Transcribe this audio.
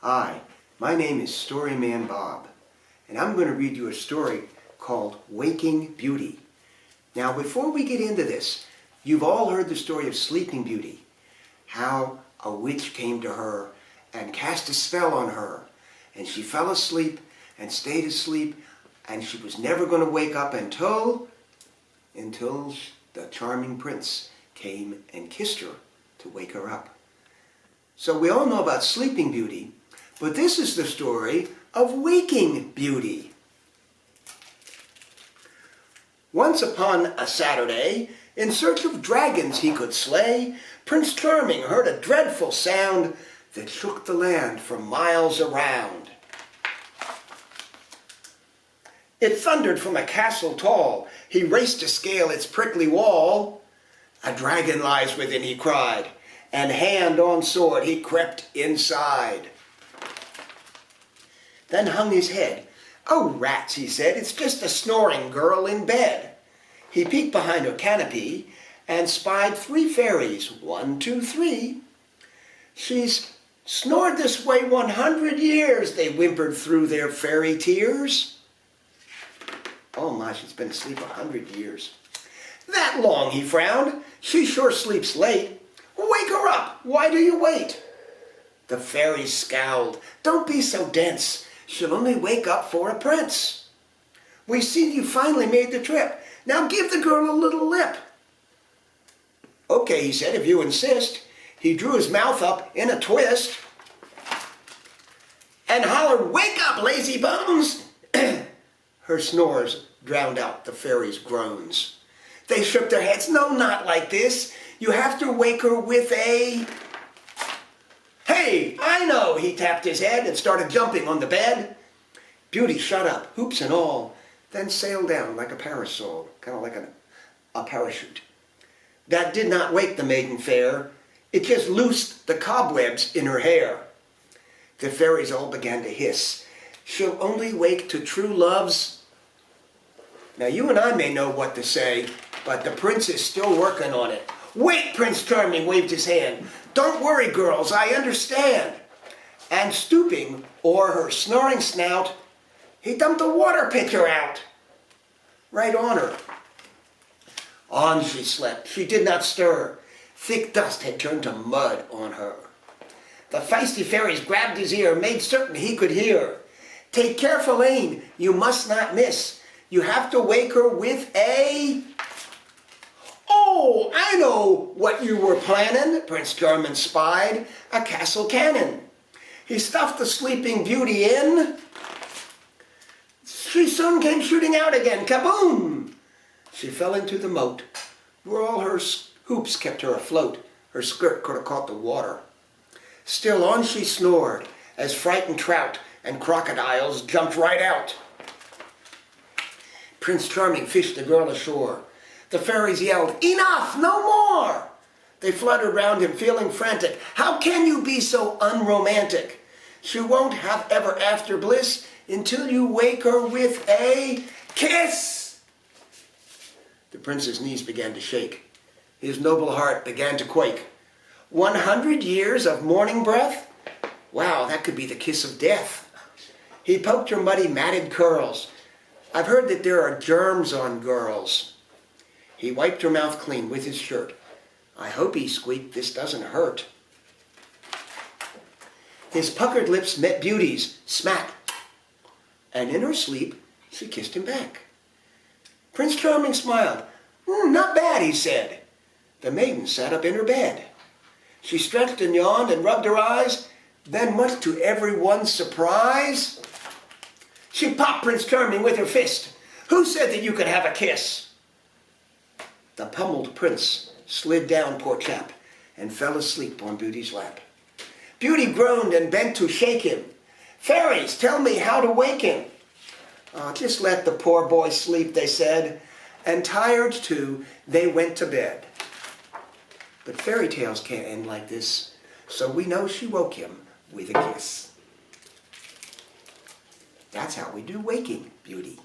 Hi, my name is Storyman Bob, and I'm going to read you a story called Waking Beauty. Now, before we get into this, you've all heard the story of Sleeping Beauty, how a witch came to her and cast a spell on her, and she fell asleep and stayed asleep, and she was never going to wake up until the charming prince came and kissed her to wake her up. So we all know about Sleeping Beauty, but this is the story of Waking Beauty. Once upon a Saturday, in search of dragons he could slay, Prince Charming heard a dreadful sound that shook the land for miles around. It thundered from a castle tall. He raced to scale its prickly wall. "A dragon lies within," he cried, and hand on sword he crept inside. Then hung his head. "Oh, rats," he said, "it's just a snoring girl in bed." He peeked behind her canopy and spied 3 fairies, 1, 2, 3. "She's snored this way 100 years, they whimpered through their fairy tears. Oh my, she's been asleep 100 years. "That long," he frowned. "She sure sleeps late. Wake her up. Why do you wait?" The fairies scowled. "Don't be so dense. She'll only wake up for a prince. We see you finally made the trip. Now give the girl a little lip." "Okay," he said, "if you insist." He drew his mouth up in a twist and hollered, "Wake up, lazy bones!" Her snores drowned out the fairies' groans. They shook their heads. "No, not like this. You have to wake her with a..." "Hey, I know!" He tapped his head and started jumping on the bed. Beauty shut up, hoops and all, then sailed down like a parasol, kind of like a parachute. That did not wake the maiden fair. It just loosed the cobwebs in her hair. The fairies all began to hiss. "She'll only wake to true love's..." Now you and I may know what to say, but the prince is still working on it. "Wait!" Prince Charming waved his hand. "Don't worry, girls, I understand." And stooping o'er her snoring snout, he dumped a water pitcher out right on her. On she slept. She did not stir. Thick dust had turned to mud on her. The feisty fairies grabbed his ear, made certain he could hear. "Take careful aim. You must not miss. You have to wake her with a..." "Oh, I know what you were planning," Prince Charming spied. "A castle cannon." He stuffed the Sleeping Beauty in. She soon came shooting out again. Kaboom! She fell into the moat, where all her hoops kept her afloat. Her skirt could have caught the water. Still on she snored, as frightened trout and crocodiles jumped right out. Prince Charming fished the girl ashore. The fairies yelled, "Enough! No more!" They fluttered round him, feeling frantic. "How can you be so unromantic? She won't have ever after bliss until you wake her with a kiss." The prince's knees began to shake. His noble heart began to quake. 100 years of morning breath? Wow, that could be the kiss of death. He poked her muddy, matted curls. "I've heard that there are germs on girls." He wiped her mouth clean with his shirt. "I hope," he squeaked, "this doesn't hurt." His puckered lips met Beauty's, smack. And in her sleep, she kissed him back. Prince Charming smiled. "Not bad," he said. The maiden sat up in her bed. She stretched and yawned and rubbed her eyes. Then, much to everyone's surprise, she popped Prince Charming with her fist. "Who said that you could have a kiss?" The pummeled prince slid down, poor chap, and fell asleep on Beauty's lap. Beauty groaned and bent to shake him. "Fairies, tell me how to wake him." "Just let the poor boy sleep," they said, and tired too, they went to bed. But fairy tales can't end like this, so we know she woke him with a kiss. That's how we do Waking Beauty.